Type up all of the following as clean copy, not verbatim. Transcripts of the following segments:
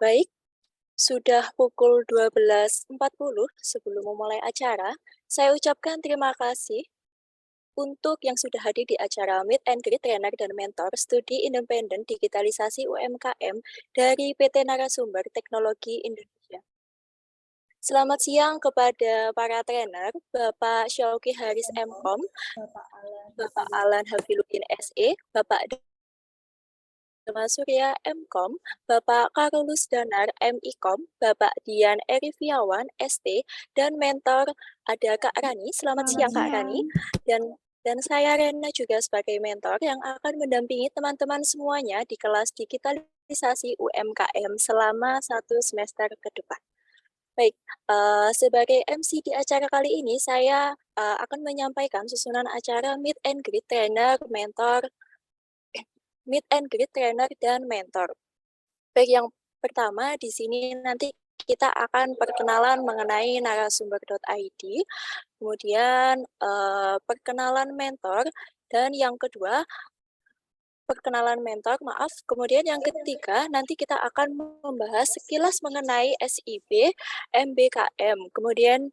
Baik, sudah pukul 12.40 sebelum memulai acara, saya ucapkan terima kasih untuk yang sudah hadir di acara Meet and Greet Trainer dan Mentor Studi Independen Digitalisasi UMKM dari PT Narasumber Teknologi Indonesia. Selamat siang kepada para trainer, Bapak Syauki Haris MKOM, Bapak Alan Hafiludin SE, Bapak Dharma Surya MKOM, Bapak Karolus Danar MIKOM, Bapak Dian Eriviawan ST, dan mentor ada Kak Rani. Selamat siang Kak Rani. Dan saya Rena juga sebagai mentor yang akan mendampingi teman-teman semuanya di kelas digitalisasi UMKM selama 1 semester ke depan. Baik, sebagai MC di acara kali ini, saya akan menyampaikan susunan acara Meet and Greet Trainer, Mentor, Meet and Greet Trainer, dan Mentor. Baik, yang pertama di sini nanti kita akan perkenalan mengenai narasumber.id, kemudian perkenalan mentor, dan yang kedua perkenalan mentor, maaf. Kemudian yang ketiga, nanti kita akan membahas sekilas mengenai SIB, MBKM. Kemudian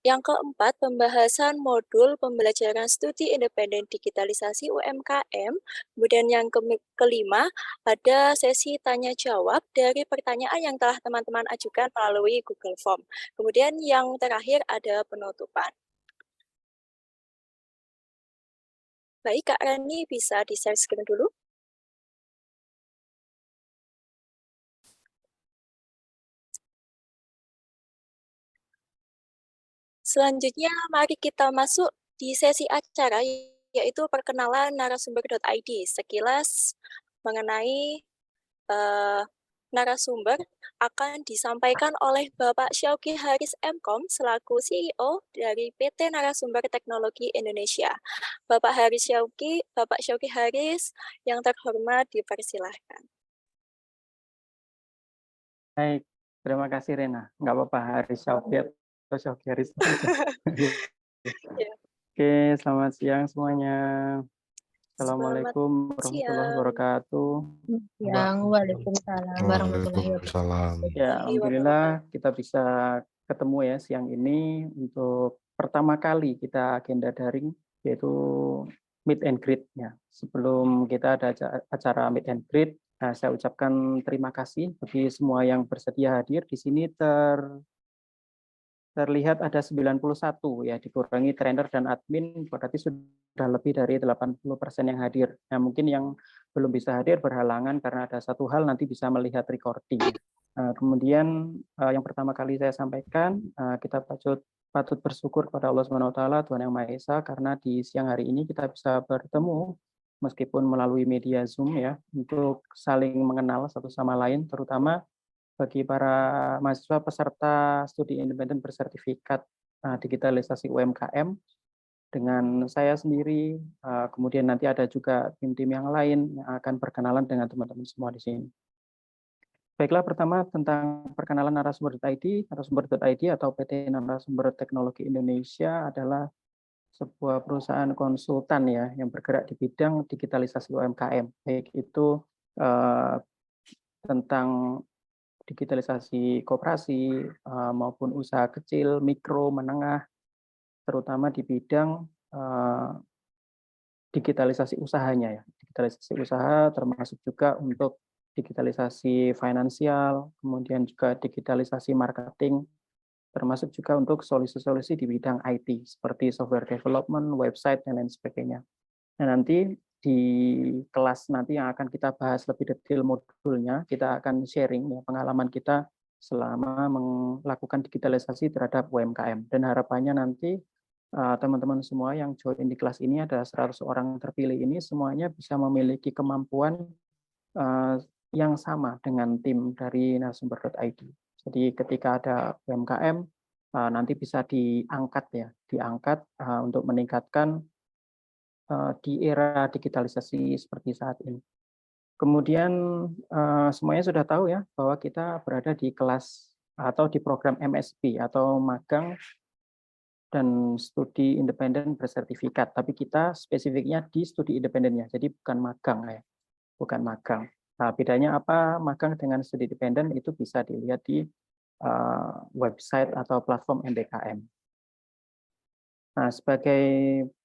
yang keempat, pembahasan modul pembelajaran studi independen digitalisasi UMKM. Kemudian yang kelima, ada sesi tanya jawab dari pertanyaan yang telah teman-teman ajukan melalui Google Form. Kemudian yang terakhir ada penutupan. Baik, Kak Rani bisa di-share screen dulu. Selanjutnya, mari kita masuk di sesi acara, yaitu perkenalan narasumber.id. Sekilas mengenai narasumber akan disampaikan oleh Bapak Syauki Haris MKOM selaku CEO dari PT Narasumber Teknologi Indonesia. Bapak Syauki Haris, yang terhormat dipersilahkan. Baik, terima kasih Rena. Nggak apa-apa, Haris Syauki atau Syauki Haris. Ya. Oke, selamat siang semuanya. Assalamualaikum warahmatullahi wabarakatuh. Waalaikumsalam warahmatullahi wabarakatuh. Ya, alhamdulillah kita bisa ketemu ya siang ini untuk pertama kali kita agenda daring, yaitu Meet and Greet ya. Sebelum kita ada acara Meet and Greet, saya ucapkan terima kasih bagi semua yang bersedia hadir. Di sini terlihat ada 91 ya, dikurangi trainer dan admin, berarti sudah lebih dari 80% yang hadir. Nah, mungkin yang belum bisa hadir berhalangan karena ada satu hal, nanti bisa melihat recording. Kemudian yang pertama kali saya sampaikan, kita patut bersyukur kepada Allah SWT, Tuhan Yang Maha Esa, karena di siang hari ini kita bisa bertemu meskipun melalui media Zoom ya, untuk saling mengenal satu sama lain, terutama bagi para mahasiswa peserta studi independen bersertifikat digitalisasi UMKM dengan saya sendiri, kemudian nanti ada juga tim-tim yang lain yang akan berkenalan dengan teman-teman semua di sini. Baiklah, pertama tentang perkenalan narasumber.id. Narasumber.id atau PT Narasumber Teknologi Indonesia adalah sebuah perusahaan konsultan ya yang bergerak di bidang digitalisasi UMKM, baik itu tentang digitalisasi koperasi maupun usaha kecil, mikro, menengah, terutama di bidang digitalisasi usahanya ya. Digitalisasi usaha termasuk juga untuk digitalisasi finansial, kemudian juga digitalisasi marketing, termasuk juga untuk solusi-solusi di bidang IT seperti software development, website, dan lain sebagainya. Nah, nanti di kelas nanti yang akan kita bahas lebih detail modulnya, kita akan sharing ya, pengalaman kita selama melakukan digitalisasi terhadap UMKM. Dan harapannya nanti teman-teman semua yang join di kelas ini, ada 100 orang terpilih ini, semuanya bisa memiliki kemampuan yang sama dengan tim dari narasumber.id. Jadi ketika ada UMKM, nanti bisa diangkat untuk meningkatkan di era digitalisasi seperti saat ini. Kemudian semuanya sudah tahu ya bahwa kita berada di kelas atau di program MSP atau magang dan studi independen bersertifikat, tapi kita spesifiknya di studi independennya, jadi bukan magang ya, bukan magang. Nah, bedanya apa magang dengan studi independen itu bisa dilihat di website atau platform MBKM. Nah, sebagai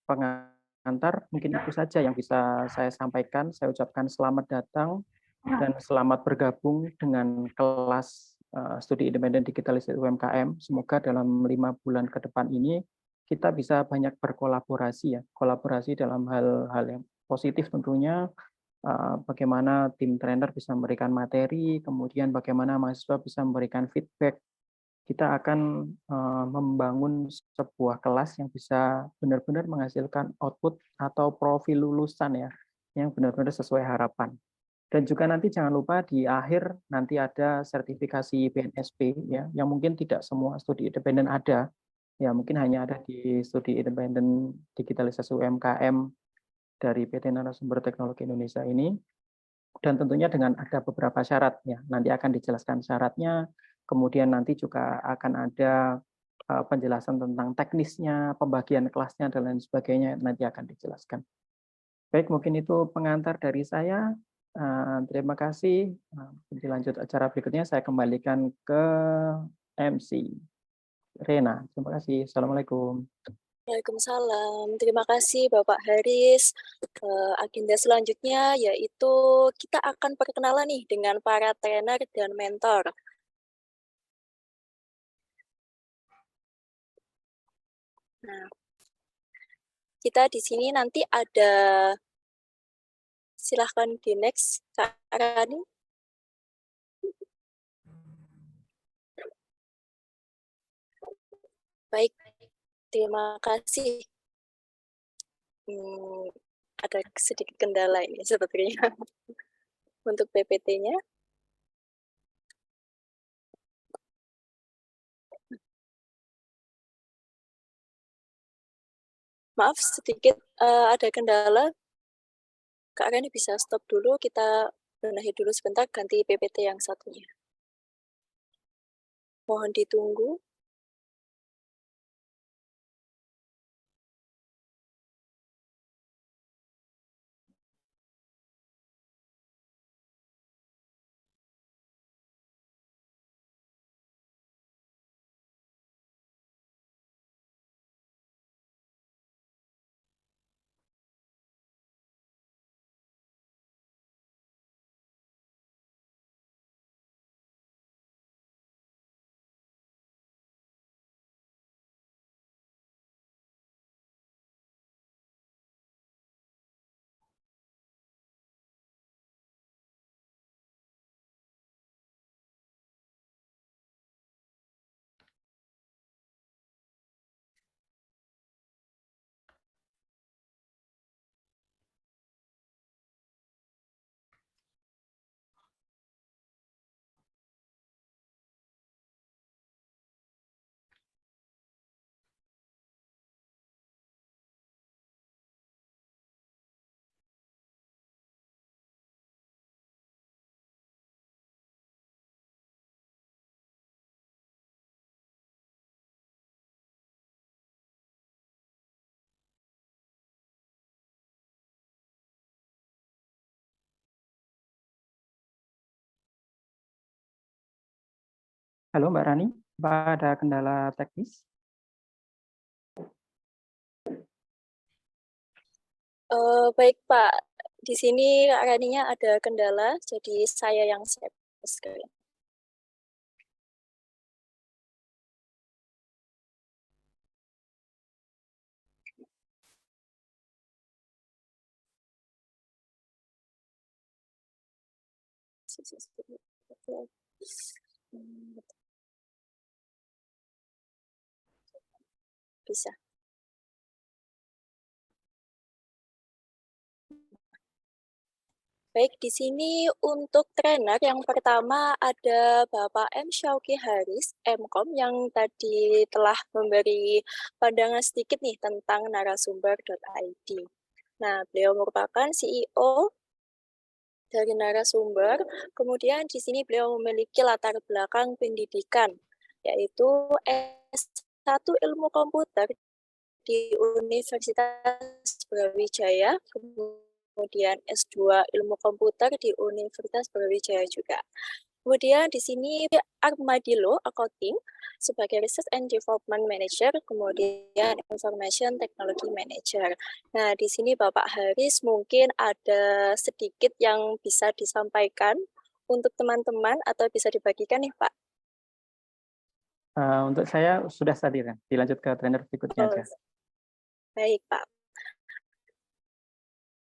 pengantar, mungkin itu saja yang bisa saya sampaikan. Saya ucapkan selamat datang dan selamat bergabung dengan kelas studi independen digitalisasi UMKM. Semoga dalam 5 bulan ke depan ini kita bisa banyak berkolaborasi ya, kolaborasi dalam hal-hal yang positif tentunya, bagaimana tim trainer bisa memberikan materi, kemudian bagaimana mahasiswa bisa memberikan feedback. Kita akan membangun sebuah kelas yang bisa benar-benar menghasilkan output atau profil lulusan ya, yang benar-benar sesuai harapan. Dan juga nanti jangan lupa di akhir nanti ada sertifikasi BNSP ya, yang mungkin tidak semua studi independen ada. Ya, mungkin hanya ada di studi independen digitalisasi UMKM dari PT Narasumber Teknologi Indonesia ini. Dan tentunya dengan ada beberapa syarat ya. Nanti akan dijelaskan syaratnya, kemudian nanti juga akan ada penjelasan tentang teknisnya, pembagian kelasnya dan lain sebagainya nanti akan dijelaskan. Baik, mungkin itu pengantar dari saya. Terima kasih. Dilanjut acara berikutnya saya kembalikan ke MC Rena. Terima kasih. Assalamualaikum. Waalaikumsalam. Terima kasih Bapak Haris. Agenda selanjutnya yaitu kita akan perkenalan nih dengan para trainer dan mentor. Nah, kita di sini nanti ada, silahkan di next, Kak Rani. Baik, terima kasih. Ada sedikit kendala ini sepertinya untuk PPT-nya. Maaf sedikit ada kendala. Kak Rani bisa stop dulu, kita benahi dulu sebentar, ganti PPT yang satunya. Mohon ditunggu. Halo Mbak Rani, apa ada kendala teknis? Baik Pak, di sini Kak Raninya ada kendala, jadi saya yang share screen. Bisa. Baik, di sini untuk trainer yang pertama ada Bapak M. Syauki Haris, MKOM, yang tadi telah memberi pandangan sedikit nih tentang narasumber.id. Nah, beliau merupakan CEO dari narasumber, kemudian di sini beliau memiliki latar belakang pendidikan, yaitu S1 Ilmu Komputer di Universitas Brawijaya, kemudian S2 Ilmu Komputer di Universitas Brawijaya juga. Kemudian di sini Armadillo Accounting sebagai Research and Development Manager, kemudian Information Technology Manager. Nah, di sini Bapak Haris mungkin ada sedikit yang bisa disampaikan untuk teman-teman atau bisa dibagikan nih, Pak. Untuk saya sudah tadi kan, dilanjut ke trainer berikutnya Oh, aja. baik, Pak.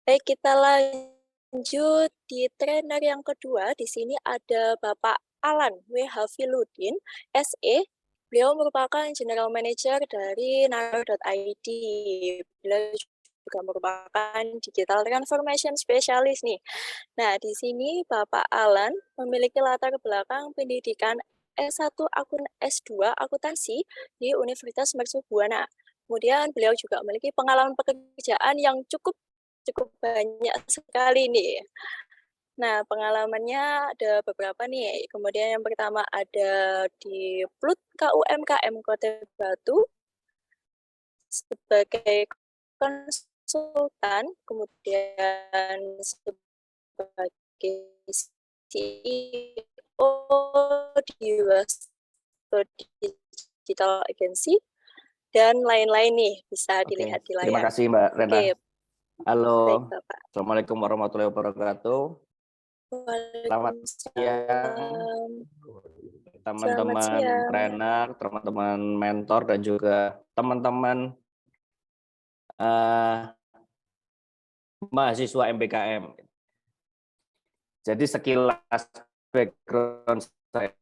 Baik, kita lanjut di trainer yang kedua. Di sini ada Bapak Alan W.H. Filudin, SE. Beliau merupakan General Manager dari Naro.id. Beliau juga merupakan Digital Transformation Specialist nih. Nah, di sini Bapak Alan memiliki latar belakang pendidikan S1 akun S2 akuntansi di Universitas Mercu Buana. Kemudian beliau juga memiliki pengalaman pekerjaan yang cukup banyak sekali nih. Nah, pengalamannya ada beberapa nih. Kemudian yang pertama ada di PLUT KUMKM Kota Batu sebagai konsultan, kemudian sebagai CEO di Wasto Digital Agency, dan lain-lain nih, bisa Oke, dilihat di terima layar. kasih Mbak Rena. Oke, Halo, baik Bapak. Assalamualaikum warahmatullahi wabarakatuh. Selamat Waalaikumsalam. siang teman-teman trainer, teman-teman mentor, dan juga teman-teman mahasiswa MBKM. Jadi sekilas background saya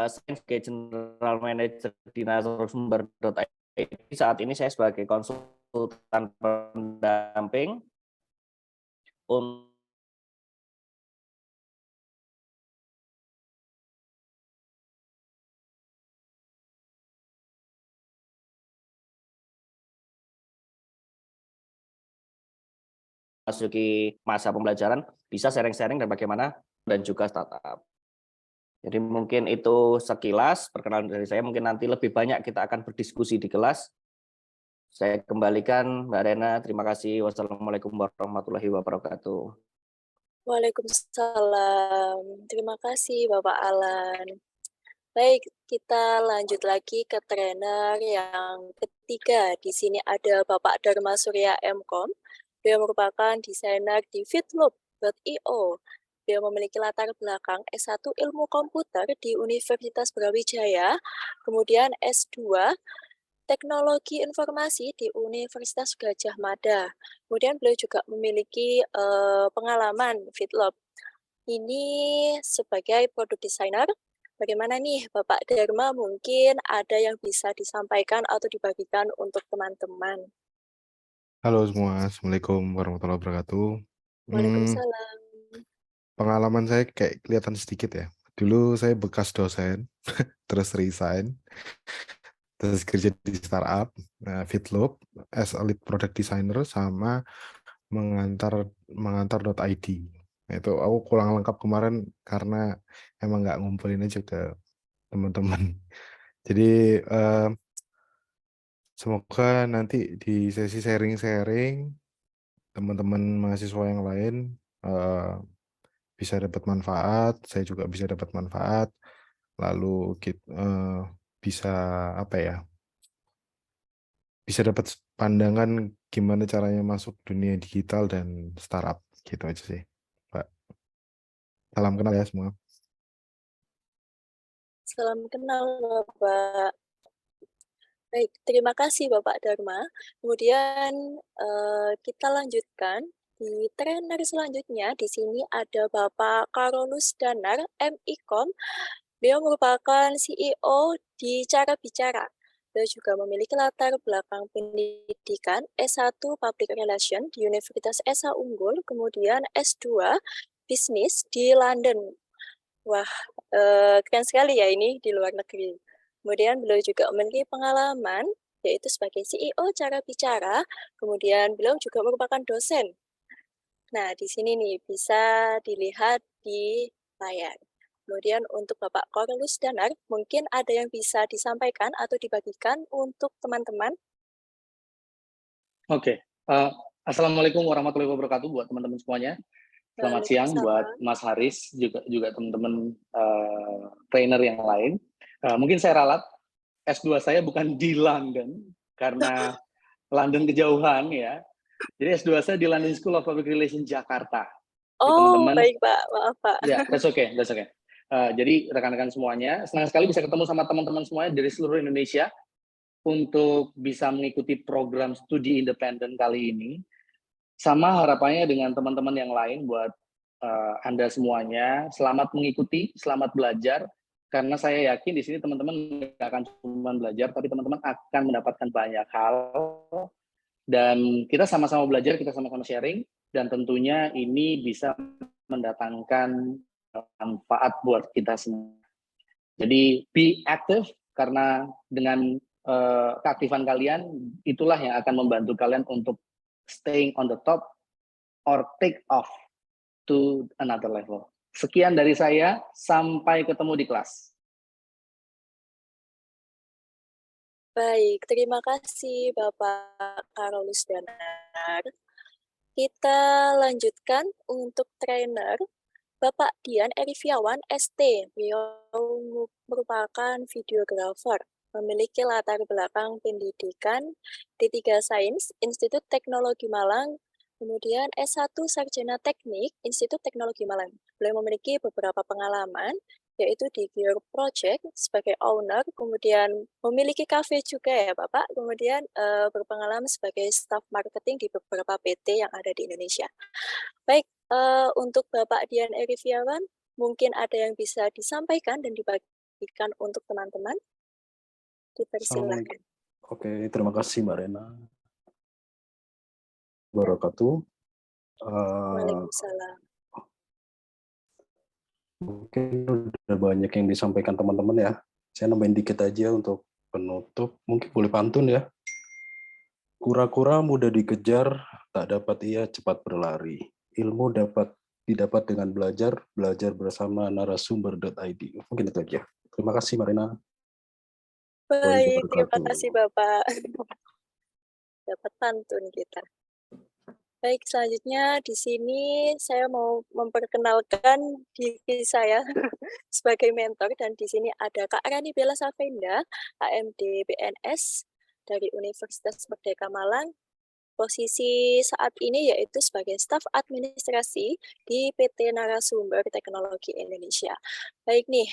sebagai General Manager di narasumber.id. Saat ini saya sebagai konsultan pendamping untuk masuki masa pembelajaran, bisa sharing-sharing dan bagaimana, dan juga startup. Jadi mungkin itu sekilas perkenalan dari saya, mungkin nanti lebih banyak kita akan berdiskusi di kelas. Saya kembalikan Mbak Rena, terima kasih. Wassalamualaikum warahmatullahi wabarakatuh. Waalaikumsalam. Terima kasih Bapak Alan. Baik, kita lanjut lagi ke trainer yang ketiga. Di sini ada Bapak Dharma Surya M.Com. Beliau merupakan desainer di Fitloop.io. Beliau memiliki latar belakang S1 Ilmu Komputer di Universitas Brawijaya, kemudian S2 Teknologi Informasi di Universitas Gadjah Mada. Kemudian beliau juga memiliki pengalaman Fitloop. Ini sebagai product designer. Bagaimana nih Bapak Dharma, mungkin ada yang bisa disampaikan atau dibagikan untuk teman-teman. Halo semua, Assalamualaikum warahmatullahi wabarakatuh. Waalaikumsalam. Pengalaman saya kayak kelihatan sedikit ya. Dulu saya bekas dosen, terus resign, terus kerja di startup, Fitloop, as a lead product designer, sama mengantar.id. Itu aku kurang lengkap kemarin karena emang nggak ngumpulin aja ke teman-teman. Jadi semoga nanti di sesi sharing-sharing teman-teman mahasiswa yang lain bisa dapat manfaat, saya juga bisa dapat manfaat, lalu kita bisa apa ya? Bisa dapat pandangan gimana caranya masuk dunia digital dan startup, gitu aja sih, Pak. Salam kenal ya semua. Salam kenal Bapak. Baik, terima kasih Bapak Dharma. Kemudian kita lanjutkan di trainer selanjutnya. Di sini ada Bapak Carolus Danar, MIKOM. Beliau merupakan CEO di Cara Bicara. Beliau juga memiliki latar belakang pendidikan S1 Public Relation di Universitas Esa Unggul, kemudian S2 Bisnis di London. Wah, keren sekali ya ini di luar negeri. Kemudian beliau juga memiliki pengalaman, yaitu sebagai CEO Cara Bicara, kemudian beliau juga merupakan dosen. Nah, di sini nih bisa dilihat di layar. Kemudian untuk Bapak Carolus Danar, mungkin ada yang bisa disampaikan atau dibagikan untuk teman-teman. Oke, Assalamualaikum warahmatullahi wabarakatuh buat teman-teman semuanya. Selamat siang buat Mas Haris, juga teman-teman trainer yang lain. Mungkin saya ralat, S2 saya bukan di London, karena London kejauhan ya. Jadi S2 saya di London School of Public Relations Jakarta. Oh, baik Pak, maaf Pak. Ya, that's okay. Jadi rekan-rekan semuanya, senang sekali bisa ketemu sama teman-teman semuanya dari seluruh Indonesia untuk bisa mengikuti program studi independen kali ini. Sama harapannya dengan teman-teman yang lain buat Anda semuanya, selamat mengikuti, selamat belajar, karena saya yakin di sini teman-teman nggak akan cuma belajar, tapi teman-teman akan mendapatkan banyak hal, dan kita sama-sama belajar, kita sama-sama sharing, dan tentunya ini bisa mendatangkan manfaat buat kita semua. Jadi be active, karena dengan keaktifan kalian, itulah yang akan membantu kalian untuk staying on the top or take off to another level. Sekian dari saya, sampai ketemu di kelas. Baik, terima kasih Bapak Carolus Danar. Kita lanjutkan untuk trainer Bapak Dian Eriviawan ST. Beliau merupakan videografer, memiliki latar belakang pendidikan D3 Sains, Institut Teknologi Malang, kemudian S1 Sarjana Teknik, Institut Teknologi Malang. Beliau memiliki beberapa pengalaman, yaitu di Gear Project sebagai owner, kemudian memiliki kafe juga ya Bapak, kemudian berpengalaman sebagai staff marketing di beberapa PT yang ada di Indonesia. Baik, untuk Bapak Dian Eriviawan, mungkin ada yang bisa disampaikan dan dibagikan untuk teman-teman. Dipersilakan. Oke, terima kasih Mbak Rena. Wabarakatuh. Waalaikumsalam. Mungkin udah banyak yang disampaikan teman-teman ya. Saya nambahin dikit aja untuk penutup. Mungkin boleh pantun ya. Kura-kura mudah dikejar, tak dapat ia cepat berlari. Ilmu didapat dengan belajar bersama narasumber.id. Mungkin itu aja. Terima kasih Mbak Rena. Baik, terima kasih Bapak. Dapat pantun kita. Baik, selanjutnya di sini saya mau memperkenalkan diri saya sebagai mentor, dan di sini ada Kak Rani Bella Savenda, AMD BNS dari Universitas Merdeka Malang. Posisi saat ini yaitu sebagai staf administrasi di PT Narasumber Teknologi Indonesia. Baik nih,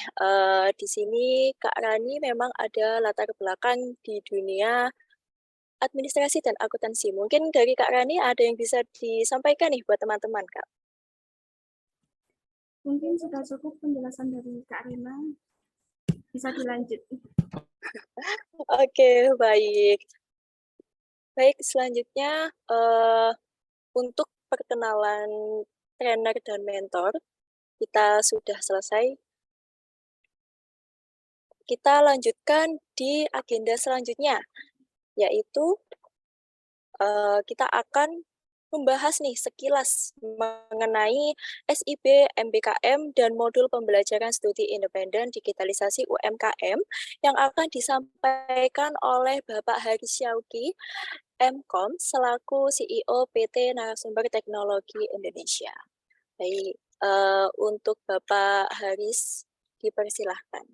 di sini Kak Rani memang ada latar belakang di dunia administrasi dan akuntansi. Mungkin dari Kak Rani ada yang bisa disampaikan nih buat teman-teman, Kak. Mungkin sudah cukup penjelasan dari Kak Rena. Bisa dilanjut. Oke, baik. Baik, selanjutnya untuk perkenalan trainer dan mentor, kita sudah selesai. Kita lanjutkan di agenda selanjutnya, yaitu kita akan membahas nih sekilas mengenai SIB MBKM dan modul pembelajaran studi independen digitalisasi UMKM yang akan disampaikan oleh Bapak Haris Syauqi, MKOM, selaku CEO PT Narasumber Teknologi Indonesia. Baik, untuk Bapak Haris dipersilahkan.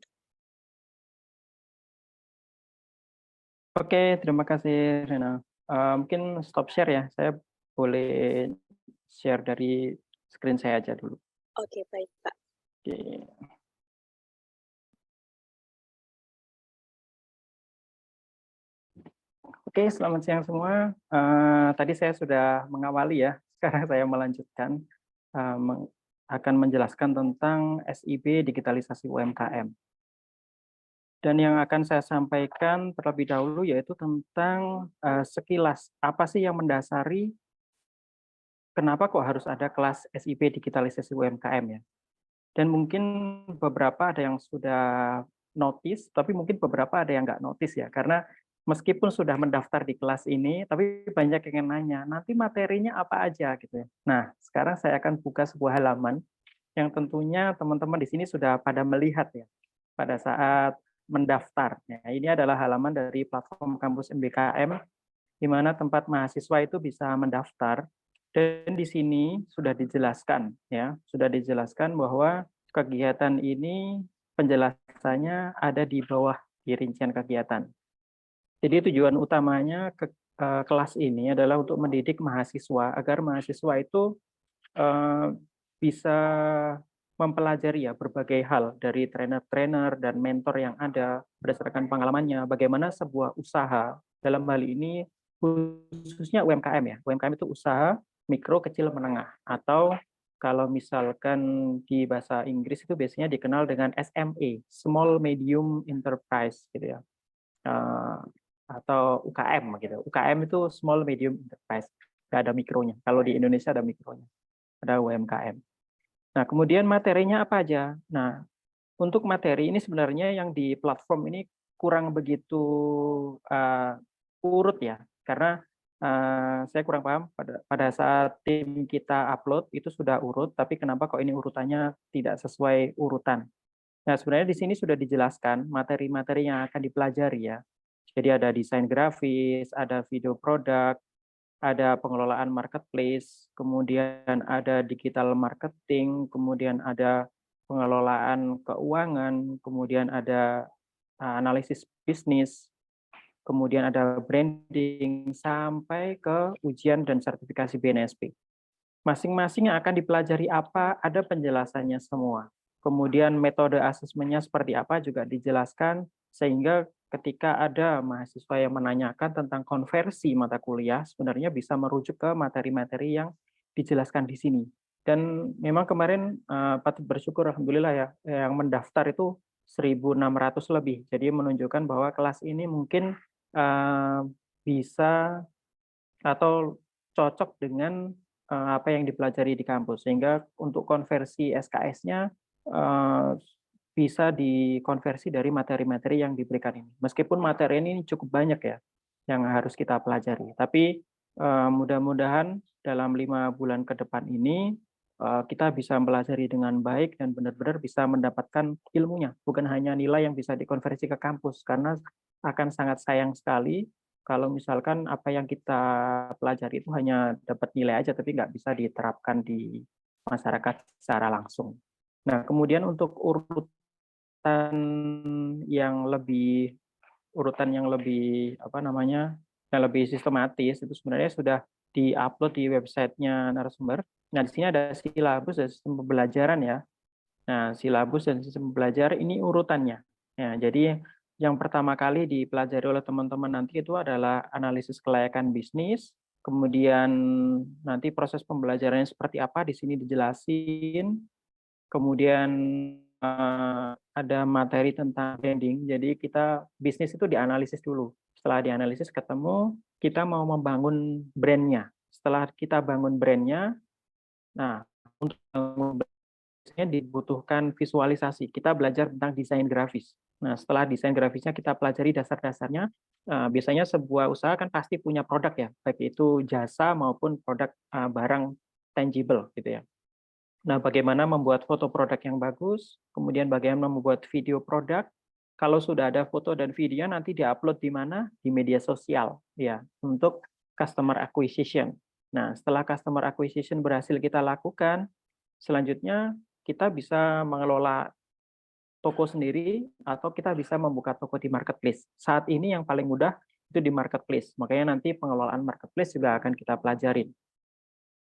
Oke, terima kasih Rena. Mungkin stop share ya, saya boleh share dari screen saya aja dulu. Oke, baik Pak. Oke. Oke, selamat siang semua. Tadi saya sudah mengawali ya, sekarang saya melanjutkan akan menjelaskan tentang SIB digitalisasi UMKM. Dan yang akan saya sampaikan terlebih dahulu yaitu tentang sekilas apa sih yang mendasari kenapa kok harus ada kelas SIB digitalisasi UMKM ya. Dan mungkin beberapa ada yang sudah notice, tapi mungkin beberapa ada yang nggak notice ya, karena meskipun sudah mendaftar di kelas ini, tapi banyak yang nanya, nanti materinya apa aja gitu ya. Nah, sekarang saya akan buka sebuah halaman yang tentunya teman-teman di sini sudah pada melihat ya pada saat mendaftar. Nah, ini adalah halaman dari platform kampus MBKM di mana tempat mahasiswa itu bisa mendaftar. Dan di sini sudah dijelaskan, ya, sudah dijelaskan bahwa kegiatan ini penjelasannya ada di bawah di rincian kegiatan. Jadi tujuan utamanya kelas ini adalah untuk mendidik mahasiswa agar mahasiswa itu bisa mempelajari ya berbagai hal dari trainer-trainer dan mentor yang ada berdasarkan pengalamannya, bagaimana sebuah usaha, dalam hal ini khususnya UMKM ya. UMKM itu usaha mikro, kecil, menengah, atau kalau misalkan di bahasa Inggris itu biasanya dikenal dengan SME, Small Medium Enterprise gitu ya. Atau UKM gitu. UKM itu Small Medium Enterprise, nggak ada mikronya. Kalau di Indonesia ada mikronya, ada UMKM. Nah, kemudian materinya apa aja? Nah, untuk materi ini sebenarnya yang di platform ini kurang begitu urut ya, karena saya kurang paham pada saat tim kita upload itu sudah urut, tapi kenapa kok ini urutannya tidak sesuai urutan? Nah, sebenarnya di sini sudah dijelaskan materi-materi yang akan dipelajari ya. Jadi ada desain grafis, ada video produk, ada pengelolaan marketplace, kemudian ada digital marketing, kemudian ada pengelolaan keuangan, kemudian ada analisis bisnis, kemudian ada branding, sampai ke ujian dan sertifikasi BNSP. Masing-masing yang akan dipelajari apa, ada penjelasannya semua. Kemudian metode asesmennya seperti apa juga dijelaskan, sehingga ketika ada mahasiswa yang menanyakan tentang konversi mata kuliah, sebenarnya bisa merujuk ke materi-materi yang dijelaskan di sini. Dan memang kemarin patut bersyukur, alhamdulillah ya, yang mendaftar itu 1.600 lebih. Jadi menunjukkan bahwa kelas ini mungkin bisa atau cocok dengan apa yang dipelajari di kampus, sehingga untuk konversi SKS-nya bisa dikonversi dari materi-materi yang diberikan ini. Meskipun materi ini cukup banyak ya yang harus kita pelajari, tapi mudah-mudahan dalam 5 bulan ke depan ini kita bisa mempelajari dengan baik dan benar-benar bisa mendapatkan ilmunya, bukan hanya nilai yang bisa dikonversi ke kampus, karena akan sangat sayang sekali kalau misalkan apa yang kita pelajari itu hanya dapat nilai aja, tapi nggak bisa diterapkan di masyarakat secara langsung. Nah, kemudian untuk urutan yang lebih yang lebih sistematis itu sebenarnya sudah di-upload di websitenya narasumber. Nah, di sini ada silabus dan sistem pembelajaran ya. Nah, silabus dan sistem belajar ini urutannya. Ya, jadi yang pertama kali dipelajari oleh teman-teman nanti itu adalah analisis kelayakan bisnis, kemudian nanti proses pembelajarannya seperti apa di sini dijelasin, kemudian ada materi tentang branding. Jadi kita bisnis itu dianalisis dulu. Setelah dianalisis ketemu, kita mau membangun brand-nya. Setelah kita bangun brand-nya, nah untuk bangun brand-nya dibutuhkan visualisasi. Kita belajar tentang desain grafis. Nah, setelah desain grafisnya kita pelajari dasar-dasarnya. Biasanya sebuah usaha kan pasti punya produk ya, baik itu jasa maupun produk barang tangible gitu ya. Nah, bagaimana membuat foto produk yang bagus, kemudian bagaimana membuat video produk. Kalau sudah ada foto dan video, nanti diupload di mana? Di media sosial, ya, untuk customer acquisition. Nah, setelah customer acquisition berhasil kita lakukan, selanjutnya kita bisa mengelola toko sendiri atau kita bisa membuka toko di marketplace. Saat ini yang paling mudah itu di marketplace, makanya nanti pengelolaan marketplace juga akan kita pelajarin.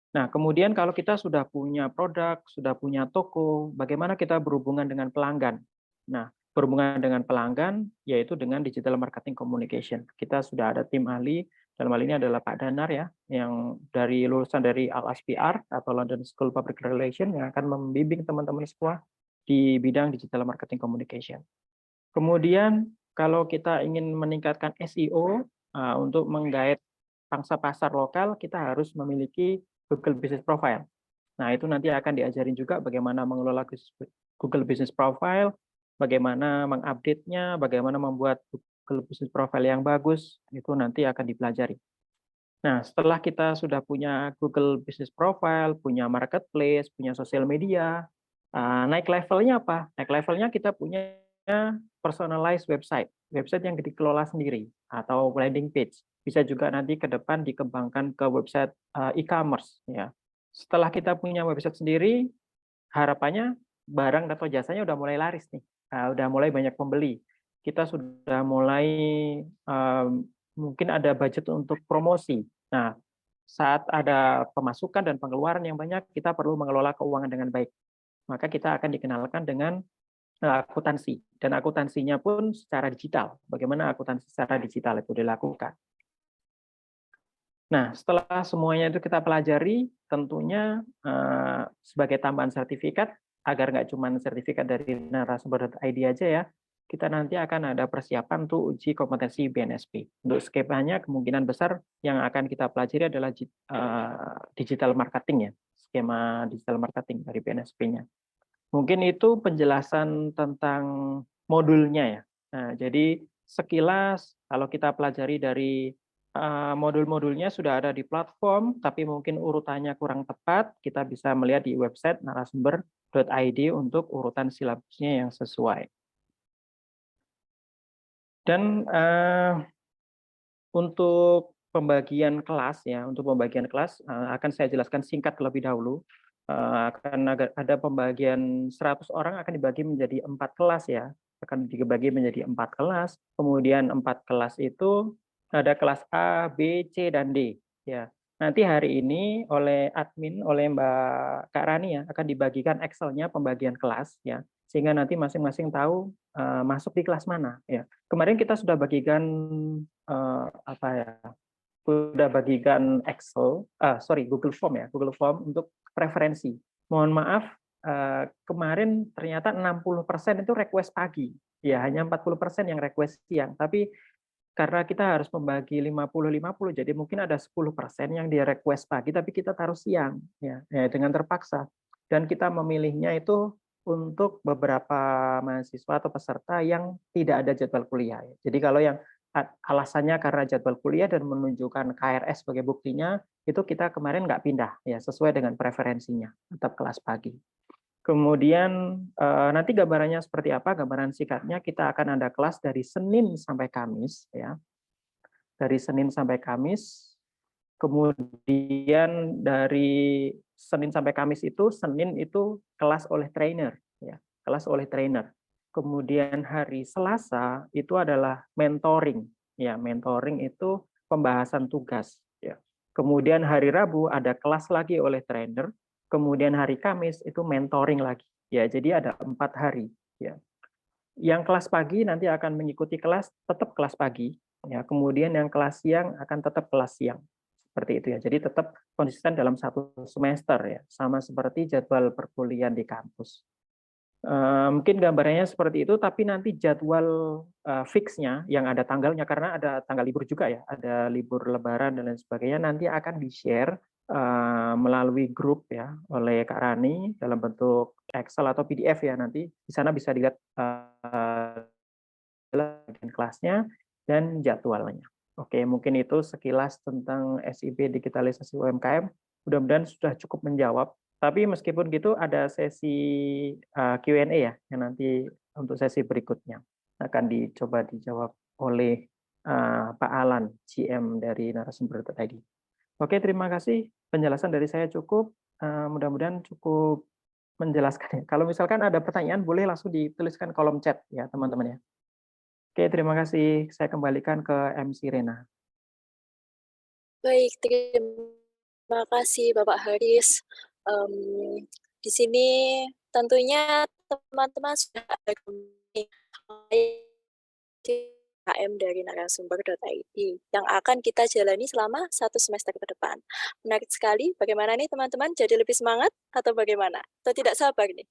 Nah, kemudian kalau kita sudah punya produk, sudah punya toko, bagaimana kita berhubungan dengan pelanggan? Nah, berhubungan dengan pelanggan yaitu dengan digital marketing communication. Kita sudah ada tim ahli, dalam hal ini adalah Pak Danar ya, yang lulusan dari LSPR atau London School of Public Relations yang akan membimbing teman-teman semua di bidang digital marketing communication. Kemudian kalau kita ingin meningkatkan SEO untuk menggait pangsa pasar lokal, kita harus memiliki Google Business Profile. Nah, itu nanti akan diajarin juga bagaimana mengelola Google Business Profile, bagaimana mengupdate-nya, bagaimana membuat Google Business Profile yang bagus, itu nanti akan dipelajari. Nah, setelah kita sudah punya Google Business Profile, punya marketplace, punya sosial media, naik levelnya apa? Naik levelnya kita punya personalized website, website yang dikelola sendiri atau landing page. Bisa juga nanti ke depan dikembangkan ke website e-commerce ya. Setelah kita punya website sendiri, harapannya barang atau jasanya udah mulai laris nih, udah mulai banyak pembeli. Kita sudah mulai mungkin ada budget untuk promosi. Nah, saat ada pemasukan dan pengeluaran yang banyak, kita perlu mengelola keuangan dengan baik. Maka kita akan dikenalkan dengan akuntansi, dan akuntansinya pun secara digital. Bagaimana akuntansi secara digital itu dilakukan? Nah, setelah semuanya itu kita pelajari, tentunya sebagai tambahan sertifikat, agar nggak cuma sertifikat dari narasumber.id aja ya, kita nanti akan ada persiapan untuk uji kompetensi BNSP. Untuk skemanya kemungkinan besar yang akan kita pelajari adalah digital marketing ya, skema digital marketing dari BNSP-nya. Mungkin itu penjelasan tentang modulnya ya. Nah, jadi sekilas kalau kita pelajari dari modul-modulnya sudah ada di platform, tapi mungkin urutannya kurang tepat, kita bisa melihat di website narasumber.id untuk urutan silabusnya yang sesuai. Dan untuk pembagian kelas ya, untuk pembagian kelas akan saya jelaskan singkat terlebih dahulu. Akan ada pembagian 100 orang akan dibagi menjadi 4 kelas ya, akan dibagi menjadi 4 kelas. Kemudian 4 kelas itu ada kelas A, B, C, dan D. Ya, nanti hari ini oleh admin, oleh Mbak Kak Rani ya, akan dibagikan Excel-nya pembagian kelas ya, sehingga nanti masing-masing tahu masuk di kelas mana ya. Kemarin kita sudah bagikan apa ya? Sudah bagikan Excel, Google Form ya, Google Form untuk preferensi. Mohon maaf, kemarin ternyata 60% itu request pagi, ya hanya 40% yang request siang. Tapi karena kita harus membagi 50-50, jadi mungkin ada 10% yang dia request pagi, tapi kita taruh siang, ya dengan terpaksa. Dan kita memilihnya itu untuk beberapa mahasiswa atau peserta yang tidak ada jadwal kuliah. Jadi kalau yang alasannya karena jadwal kuliah dan menunjukkan KRS sebagai buktinya, itu kita kemarin nggak pindah, ya sesuai dengan preferensinya, tetap kelas pagi. Kemudian nanti gambarannya seperti apa? Gambaran singkatnya kita akan ada kelas dari Senin sampai Kamis, ya, dari Senin sampai Kamis. Kemudian dari Senin sampai Kamis itu, Senin itu kelas oleh trainer, ya, kelas oleh trainer. Kemudian hari Selasa itu adalah mentoring, ya, mentoring itu pembahasan tugas, ya. Kemudian hari Rabu ada kelas lagi oleh trainer. Kemudian hari Kamis itu mentoring lagi, ya. Jadi ada 4 hari, ya. Yang kelas pagi nanti akan mengikuti kelas tetap kelas pagi, ya. Kemudian yang kelas siang akan tetap kelas siang. Seperti itu ya. Jadi tetap konsisten dalam 1 semester ya, sama seperti jadwal perkuliahan di kampus. Mungkin gambarannya seperti itu, tapi nanti jadwal fixnya yang ada tanggalnya, karena ada tanggal libur juga ya, ada libur Lebaran dan lain sebagainya, nanti akan di-share melalui grup ya oleh Kak Rani dalam bentuk Excel atau PDF ya, nanti di sana bisa dilihat kelasnya dan jadwalnya. Oke, mungkin itu sekilas tentang SIP digitalisasi UMKM. Mudah-mudahan sudah cukup menjawab. Tapi meskipun gitu ada sesi Q&A ya, yang nanti untuk sesi berikutnya akan dicoba dijawab oleh Pak Alan, GM dari narasumber.id. Oke, terima kasih. Penjelasan dari saya cukup. Mudah-mudahan cukup menjelaskan ya. Kalau misalkan ada pertanyaan, boleh langsung dituliskan kolom chat ya, teman-teman ya. Oke, terima kasih. Saya kembalikan ke MC Rena. Baik, terima kasih Bapak Haris. Di sini tentunya teman-teman sudah ada KM dari narasumber.id yang akan kita jalani selama 1 semester ke depan. Menarik sekali. Bagaimana nih teman-teman? Jadi lebih semangat atau bagaimana? Atau tidak sabar nih?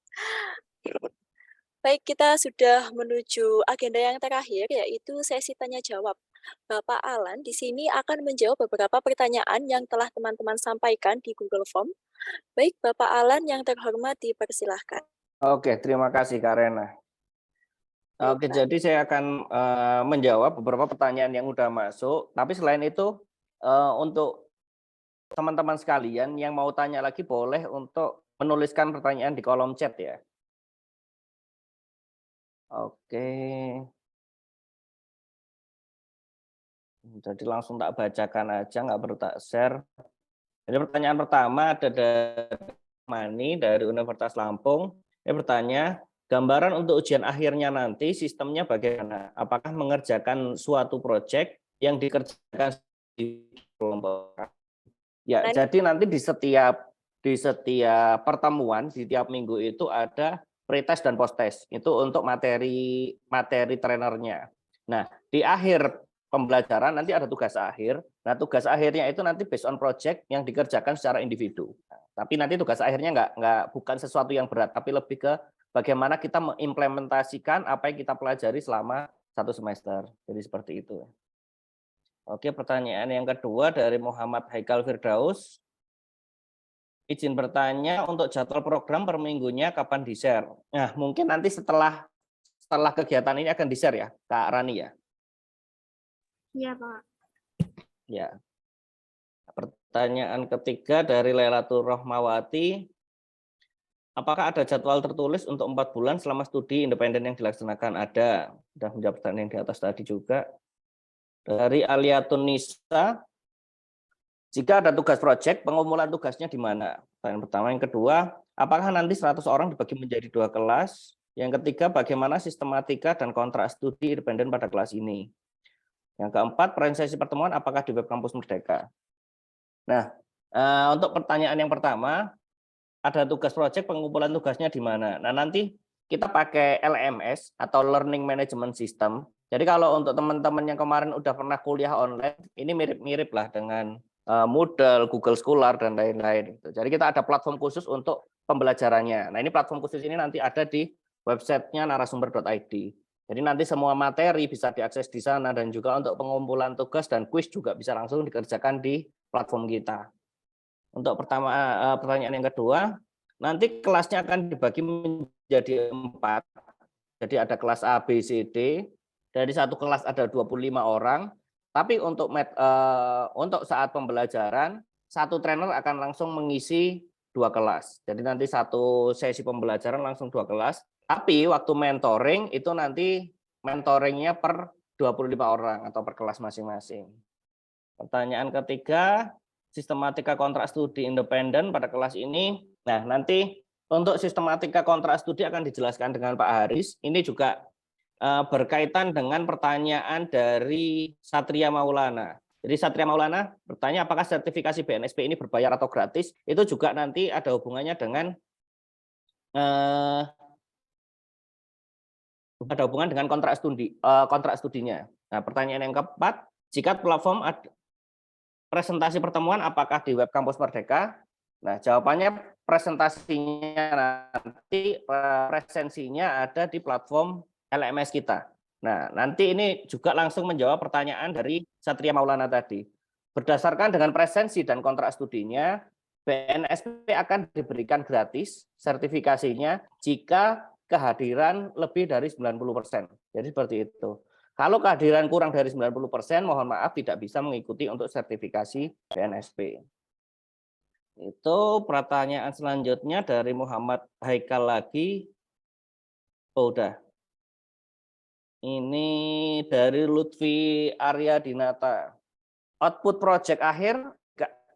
Baik, kita sudah menuju agenda yang terakhir, yaitu sesi tanya jawab. Bapak Alan di sini akan menjawab beberapa pertanyaan yang telah teman-teman sampaikan di Google Form. Baik, Bapak Alan yang terhormat dipersilahkan. Oke, terima kasih Kak Rena. Oke, jadi saya akan menjawab beberapa pertanyaan yang sudah masuk. Tapi selain itu, untuk teman-teman sekalian yang mau tanya lagi boleh untuk menuliskan pertanyaan di kolom chat ya. Oke. Jadi langsung tak bacakan aja, nggak perlu tak share. Jadi pertanyaan pertama ada dari Mani dari Universitas Lampung. Dia bertanya, gambaran untuk ujian akhirnya nanti sistemnya bagaimana? Apakah mengerjakan suatu proyek yang dikerjakan di kelompok? Ya, jadi nanti di setiap pertemuan di tiap minggu itu ada pretest dan posttest. Itu untuk materi trainernya. Nah, di akhir pembelajaran nanti ada tugas akhir. Nah, tugas akhirnya itu nanti based on project yang dikerjakan secara individu. Nah, tapi nanti tugas akhirnya bukan sesuatu yang berat, tapi lebih ke bagaimana kita mengimplementasikan apa yang kita pelajari selama 1 semester. Jadi seperti itu. Oke, pertanyaan yang kedua dari Muhammad Haikal Firdaus. Izin bertanya untuk jadwal program per minggunya kapan di-share? Nah, mungkin nanti setelah kegiatan ini akan di-share ya, Kak Rani ya? Iya, Pak. Ya. Pertanyaan ketiga dari Lailatul Rohmawati. Apakah ada jadwal tertulis untuk 4 bulan selama studi independen yang dilaksanakan? Ada. Sudah menjawab pertanyaan yang di atas tadi juga. Dari Aliatun Nisa. Jika ada tugas proyek, pengumpulan tugasnya di mana? Pertanyaan pertama. Yang kedua, apakah nanti 100 orang dibagi menjadi 2 kelas? Yang ketiga, bagaimana sistematika dan kontrak studi independen pada kelas ini? Yang keempat, presentasi pertemuan apakah di web kampus Merdeka? Nah, untuk pertanyaan yang pertama, ada tugas proyek, pengumpulan tugasnya di mana? Nah, nanti kita pakai LMS atau Learning Management System. Jadi kalau untuk teman-teman yang kemarin udah pernah kuliah online, ini mirip-mirip lah dengan Moodle, Google Scholar, dan lain-lain. Jadi kita ada platform khusus untuk pembelajarannya. Nah, ini platform khusus ini nanti ada di websitenya narasumber.id. Jadi nanti semua materi bisa diakses di sana, dan juga untuk pengumpulan tugas dan kuis juga bisa langsung dikerjakan di platform kita. Untuk pertanyaan yang kedua, nanti kelasnya akan dibagi menjadi 4. Jadi ada kelas A, B, C, D. Dari satu kelas ada 25 orang. Tapi untuk saat pembelajaran, satu trainer akan langsung mengisi 2 kelas. Jadi nanti satu sesi pembelajaran langsung 2 kelas. Tapi waktu mentoring itu nanti mentoringnya per 25 orang atau per kelas masing-masing. Pertanyaan ketiga, sistematika kontrak studi independen pada kelas ini. Nah, nanti untuk sistematika kontrak studi akan dijelaskan dengan Pak Haris. Ini juga berkaitan dengan pertanyaan dari Satria Maulana. Jadi Satria Maulana bertanya apakah sertifikasi BNSP ini berbayar atau gratis. Itu juga nanti ada hubungannya dengan kontrak studinya. Nah, pertanyaan yang keempat, jika platform presentasi pertemuan apakah di web kampus Merdeka? Nah, jawabannya presensinya ada di platform LMS kita. Nah, nanti ini juga langsung menjawab pertanyaan dari Satria Maulana tadi. Berdasarkan dengan presensi dan kontrak studinya, BNSP akan diberikan gratis sertifikasinya jika kehadiran lebih dari 90%. Jadi seperti itu. Kalau kehadiran kurang dari 90%, mohon maaf tidak bisa mengikuti untuk sertifikasi BNSP. Itu pertanyaan selanjutnya dari Muhammad Haikal lagi. Oh, udah. Ini dari Lutfi Arya Dinata. Output project akhir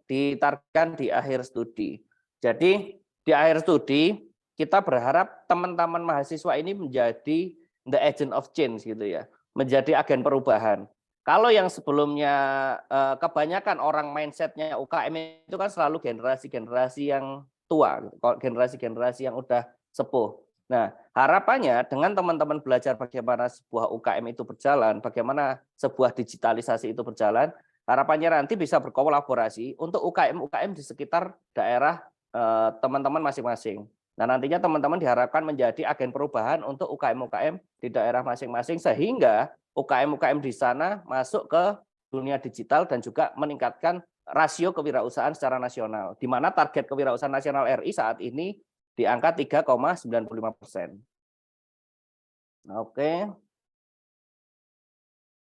ditargetkan di akhir studi. Jadi di akhir studi kita berharap teman-teman mahasiswa ini menjadi the agent of change gitu ya, menjadi agen perubahan. Kalau yang sebelumnya kebanyakan orang mindsetnya UKM itu kan selalu generasi-generasi yang tua, generasi-generasi yang udah sepuh. Nah, harapannya dengan teman-teman belajar bagaimana sebuah UKM itu berjalan, bagaimana sebuah digitalisasi itu berjalan, harapannya nanti bisa berkolaborasi untuk UKM-UKM di sekitar daerah teman-teman masing-masing. Nah, nantinya teman-teman diharapkan menjadi agen perubahan untuk UKM-UKM di daerah masing-masing, sehingga UKM-UKM di sana masuk ke dunia digital dan juga meningkatkan rasio kewirausahaan secara nasional, di mana target kewirausahaan nasional RI saat ini di angka 3,95%. Oke.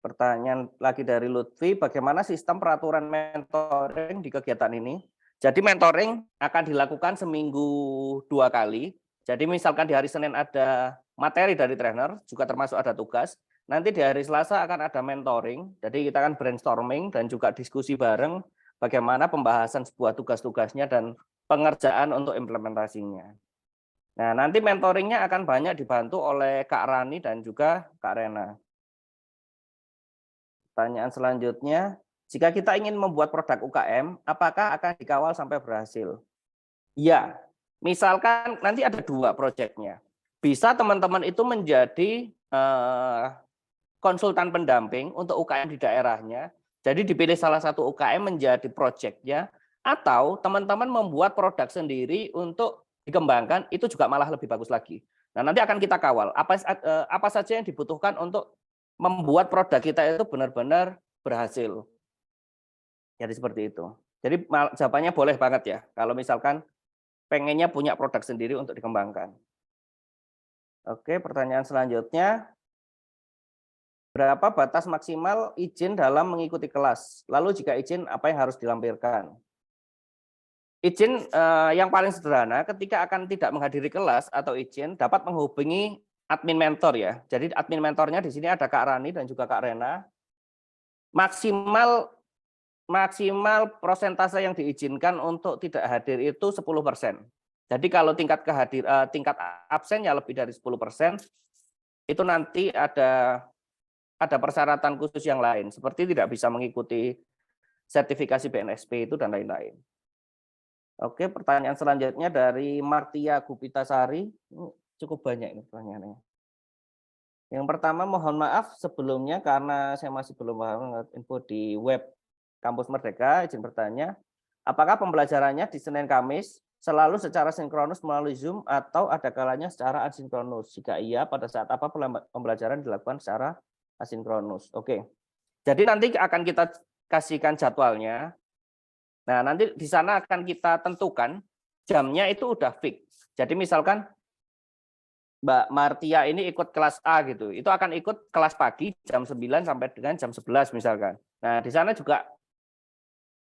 Pertanyaan lagi dari Lutfi, bagaimana sistem peraturan mentoring di kegiatan ini? Jadi mentoring akan dilakukan seminggu 2 kali. Jadi misalkan di hari Senin ada materi dari trainer, juga termasuk ada tugas. Nanti di hari Selasa akan ada mentoring, jadi kita akan brainstorming dan juga diskusi bareng bagaimana pembahasan sebuah tugas-tugasnya dan pengerjaan untuk implementasinya. Nah, nanti mentoringnya akan banyak dibantu oleh Kak Rani dan juga Kak Rena. Pertanyaan selanjutnya, jika kita ingin membuat produk UKM, apakah akan dikawal sampai berhasil? Ya, misalkan nanti ada 2 proyeknya. Bisa teman-teman itu menjadi konsultan pendamping untuk UKM di daerahnya. Jadi dipilih salah satu UKM menjadi proyeknya, atau teman-teman membuat produk sendiri untuk dikembangkan, itu juga malah lebih bagus lagi. Nah, nanti akan kita kawal apa saja yang dibutuhkan untuk membuat produk kita itu benar-benar berhasil. Jadi seperti itu. Jadi jawabannya boleh banget ya, kalau misalkan pengennya punya produk sendiri untuk dikembangkan. Oke, pertanyaan selanjutnya. Berapa batas maksimal izin dalam mengikuti kelas? Lalu jika izin, apa yang harus dilampirkan? Izin yang paling sederhana ketika akan tidak menghadiri kelas atau izin dapat menghubungi admin mentor ya. Jadi admin mentornya di sini ada Kak Rani dan juga Kak Rena. Maksimal persentase yang diizinkan untuk tidak hadir itu 10%. Jadi kalau tingkat absennya lebih dari 10%, itu nanti ada persyaratan khusus yang lain, seperti tidak bisa mengikuti sertifikasi BNSP itu dan lain-lain. Oke, pertanyaan selanjutnya dari Martia Gupitasari. Cukup banyak ini pertanyaannya. Yang pertama, mohon maaf sebelumnya karena saya masih belum paham info di web Kampus Merdeka. Izin bertanya, apakah pembelajarannya di Senin Kamis selalu secara sinkronus melalui Zoom atau ada kalanya secara asinkronus? Jika iya, pada saat apa pembelajaran dilakukan secara asinkronus? Oke, jadi nanti akan kita kasihkan jadwalnya. Nah, nanti di sana akan kita tentukan jamnya itu udah fix. Jadi misalkan Mbak Martia ini ikut kelas A gitu, itu akan ikut kelas pagi jam 9 sampai dengan jam 11 misalkan. Nah, di sana juga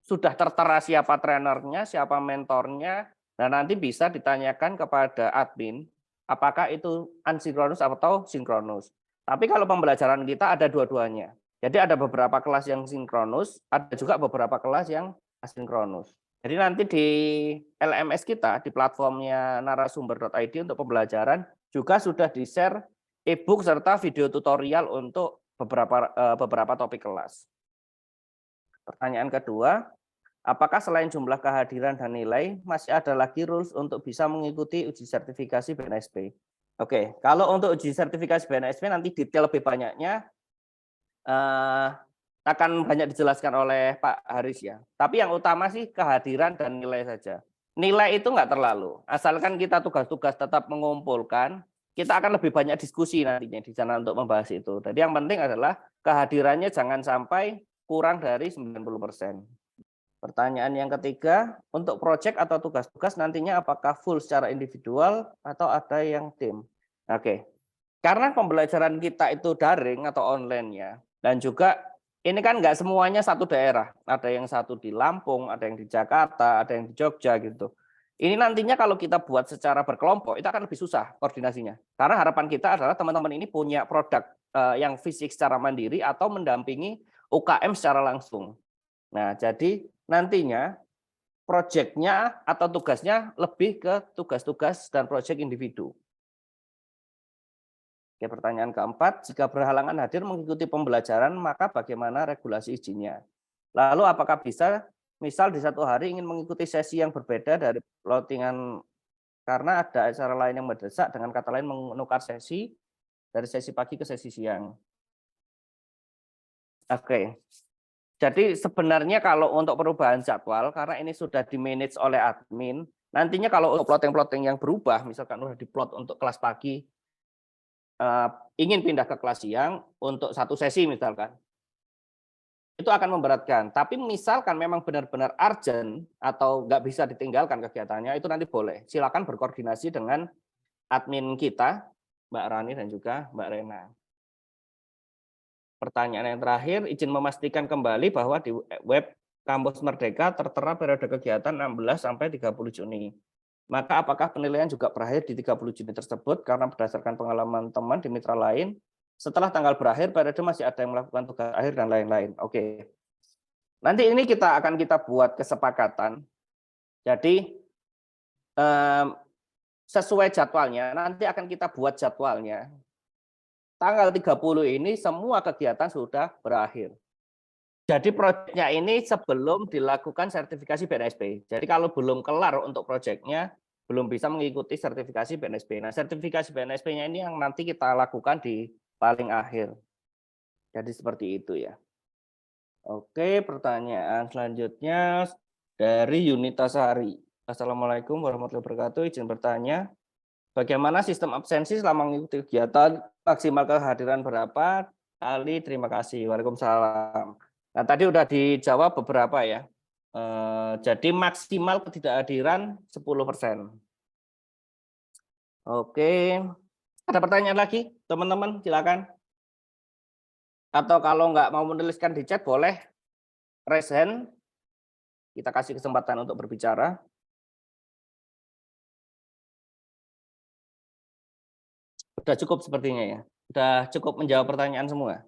sudah tertera siapa trenernya, siapa mentornya. Nah, nanti bisa ditanyakan kepada admin apakah itu asinkronus atau sinkronus. Tapi kalau pembelajaran kita ada dua-duanya. Jadi ada beberapa kelas yang sinkronus, ada juga beberapa kelas yang asinkronus. Jadi nanti di LMS kita, di platformnya narasumber.id untuk pembelajaran, juga sudah di-share e-book serta video tutorial untuk beberapa topik kelas. Pertanyaan kedua, apakah selain jumlah kehadiran dan nilai, masih ada lagi rules untuk bisa mengikuti uji sertifikasi BNSP? Oke, kalau untuk uji sertifikasi BNSP nanti detail lebih banyaknya akan banyak dijelaskan oleh Pak Haris ya. Tapi yang utama sih kehadiran dan nilai saja. Nilai itu nggak terlalu, asalkan kita tugas-tugas tetap mengumpulkan, kita akan lebih banyak diskusi nantinya di sana untuk membahas itu. Jadi yang penting adalah kehadirannya jangan sampai kurang dari 90%. Pertanyaan yang ketiga, untuk proyek atau tugas-tugas nantinya apakah full secara individual atau ada yang tim? Oke, karena pembelajaran kita itu daring atau online ya, dan juga ini kan nggak semuanya satu daerah, ada yang satu di Lampung, ada yang di Jakarta, ada yang di Jogja gitu. Ini nantinya kalau kita buat secara berkelompok itu akan lebih susah koordinasinya. Karena harapan kita adalah teman-teman ini punya produk yang fisik secara mandiri atau mendampingi UKM secara langsung. Nah, jadi nantinya proyeknya atau tugasnya lebih ke tugas-tugas dan proyek individu. Oke, pertanyaan keempat, jika berhalangan hadir mengikuti pembelajaran, maka bagaimana regulasi izinnya? Lalu apakah bisa, misal di satu hari ingin mengikuti sesi yang berbeda dari plottingan karena ada acara lain yang mendesak, dengan kata lain menukar sesi dari sesi pagi ke sesi siang. Oke, jadi sebenarnya kalau untuk perubahan jadwal, karena ini sudah di-manage oleh admin, nantinya kalau untuk plotting-plotting yang berubah, misalkan sudah diplot untuk kelas pagi, ingin pindah ke kelas siang untuk satu sesi misalkan, itu akan memberatkan. Tapi misalkan memang benar-benar urgent atau nggak bisa ditinggalkan kegiatannya, itu nanti boleh. Silakan berkoordinasi dengan admin kita, Mbak Rani dan juga Mbak Rena. Pertanyaan yang terakhir, izin memastikan kembali bahwa di web Kampus Merdeka tertera periode kegiatan 16 sampai 30 Juni. maka apakah penilaian juga berakhir di 30 Juni tersebut karena berdasarkan pengalaman teman di mitra lain, setelah tanggal berakhir periode masih ada yang melakukan tugas akhir dan lain-lain. Oke. Nanti ini akan kita buat kesepakatan. Jadi sesuai jadwalnya, nanti akan kita buat jadwalnya. Tanggal 30 ini semua kegiatan sudah berakhir. Jadi proyeknya ini sebelum dilakukan sertifikasi BNSP. Jadi kalau belum kelar untuk proyeknya, belum bisa mengikuti sertifikasi BNSP. Nah, sertifikasi BNSP-nya ini yang nanti kita lakukan di paling akhir. Jadi seperti itu ya. Oke, pertanyaan selanjutnya dari Yunita Sari. Assalamualaikum warahmatullahi wabarakatuh. Izin bertanya, bagaimana sistem absensi selama mengikuti kegiatan, maksimal kehadiran berapa kali? Terima kasih. Waalaikumsalam. Nah, tadi udah dijawab beberapa ya. Jadi maksimal ketidakhadiran 10%. Oke. Ada pertanyaan lagi, teman-teman? Silakan. Atau kalau nggak mau menuliskan di chat, boleh raise hand. Kita kasih kesempatan untuk berbicara. Udah cukup sepertinya ya. Udah cukup menjawab pertanyaan semua.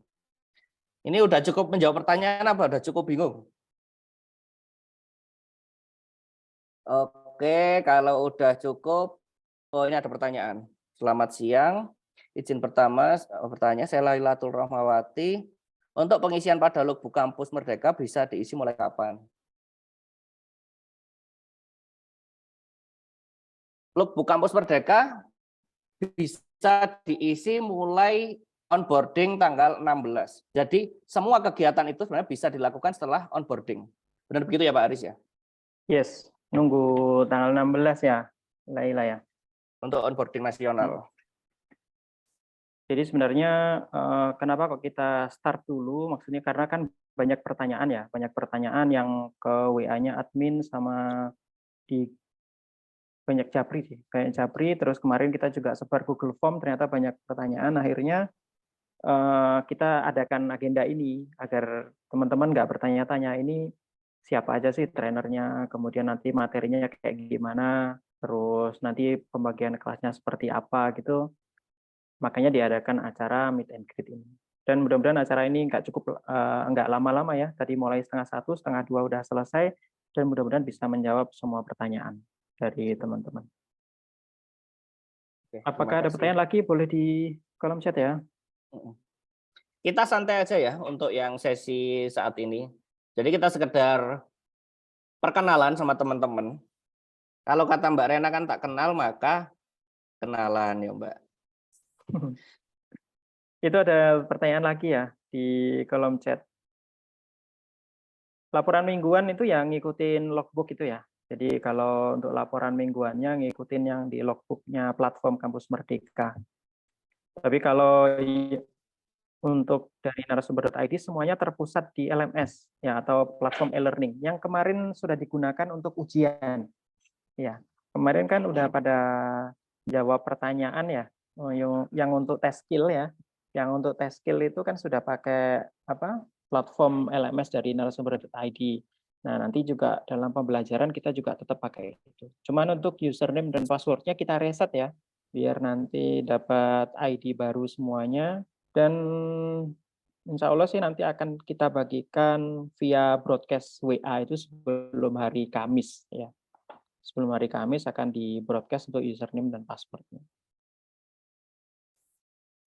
Ini udah cukup menjawab pertanyaan apa? Udah cukup bingung? Oke, kalau udah cukup, oh ini ada pertanyaan. Selamat siang. Izin pertama bertanya, saya Lailatul Rahmawati. Untuk pengisian pada logbook kampus Merdeka bisa diisi mulai kapan? Logbook kampus Merdeka bisa diisi mulai onboarding tanggal 16. Jadi semua kegiatan itu sebenarnya bisa dilakukan setelah onboarding. Benar begitu ya Pak Aris ya? Yes, nunggu tanggal 16 ya, Laila ya. Untuk onboarding nasional. Jadi sebenarnya kenapa kok kita start dulu? Maksudnya karena kan banyak pertanyaan ya, banyak pertanyaan yang ke WA-nya admin sama di banyak Japri sih, kayak Japri. Terus kemarin kita juga sebar Google Form, ternyata banyak pertanyaan. Akhirnya kita adakan agenda ini agar teman-teman nggak bertanya-tanya ini siapa aja sih trainernya, kemudian nanti materinya kayak gimana, terus nanti pembagian kelasnya seperti apa gitu. Makanya diadakan acara meet and greet ini. Dan mudah-mudahan acara ini nggak lama-lama ya. Tadi mulai 1:30, 1:30 udah selesai, dan mudah-mudahan bisa menjawab semua pertanyaan dari teman-teman. Oke, Apakah ada terima kasih. pertanyaan lagi? Boleh di kolom chat ya. Kita santai aja ya untuk yang sesi saat ini. Jadi kita sekedar perkenalan sama teman-teman. Kalau kata Mbak Rena kan tak kenal maka kenalan ya Mbak. Itu ada pertanyaan lagi ya di kolom chat. Laporan mingguan itu yang ngikutin logbook itu ya. Jadi kalau untuk laporan mingguannya ngikutin yang di logbooknya platform Kampus Merdeka. Tapi kalau untuk dari narasumber.id semuanya terpusat di LMS ya, atau platform e-learning yang kemarin sudah digunakan untuk ujian. Ya, kemarin kan udah pada jawab pertanyaan ya, yang untuk tes skill ya. Yang untuk tes skill itu kan sudah pakai platform LMS dari narasumber.id. Nah, nanti juga dalam pembelajaran kita juga tetap pakai itu. Cuman untuk username dan passwordnya kita reset ya, biar nanti dapat ID baru semuanya. Dan insya Allah sih nanti akan kita bagikan via broadcast WA itu sebelum hari Kamis ya. Sebelum hari Kamis akan di broadcast untuk username dan passwordnya.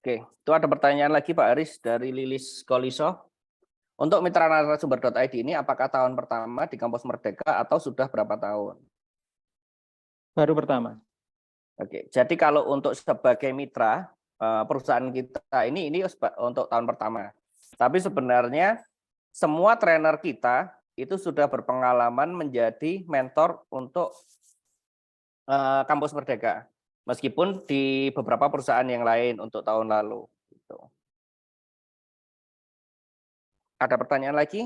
Oke, itu ada pertanyaan lagi Pak Aris dari Lilis Koliso. Untuk mitra narasumber.id ini apakah tahun pertama di Kampus Merdeka atau sudah berapa tahun? Baru pertama. Oke, jadi kalau untuk sebagai mitra perusahaan kita ini untuk tahun pertama. Tapi sebenarnya semua trainer kita itu sudah berpengalaman menjadi mentor untuk Kampus Merdeka. Meskipun di beberapa perusahaan yang lain untuk tahun lalu. Gitu. Ada pertanyaan lagi?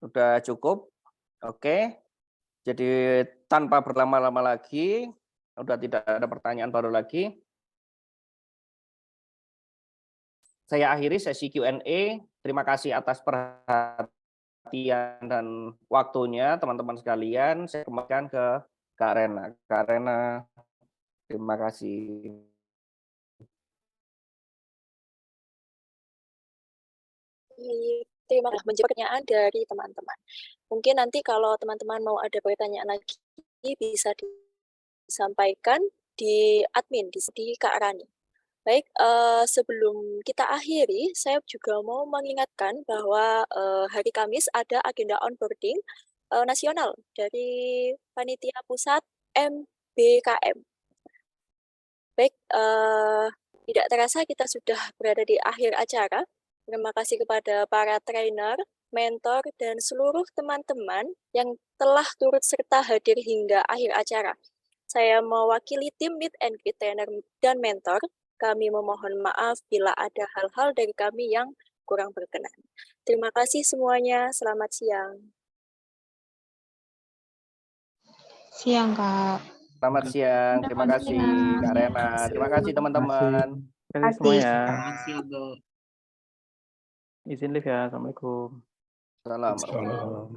Sudah cukup? Oke. Jadi tanpa berlama-lama lagi, sudah tidak ada pertanyaan baru lagi. saya akhiri sesi Q&A. Terima kasih atas perhatian dan waktunya teman-teman sekalian. Saya kembalikan ke Kak Rena. Kak Rena, terima kasih. Terima kasih menjawab pertanyaan dari teman-teman. Mungkin nanti kalau teman-teman mau ada pertanyaan lagi bisa disampaikan di admin di Kak Rani. Baik, sebelum kita akhiri, saya juga mau mengingatkan bahwa hari Kamis ada agenda onboarding nasional dari Panitia Pusat MBKM. Baik, tidak terasa kita sudah berada di akhir acara. Terima kasih kepada para trainer, mentor, dan seluruh teman-teman yang telah turut serta hadir hingga akhir acara. Saya mewakili tim Meet and Greet Trainer dan Mentor. Kami memohon maaf bila ada hal-hal dari kami yang kurang berkenan. Terima kasih semuanya. Selamat siang. Siang, Kak. Selamat siang. Terima kasih Kak Rena. Terima kasih teman-teman. Terima kasih semuanya. Selamat siang, Bu. Izin live ya. Assalamualaikum. Salam. Salam.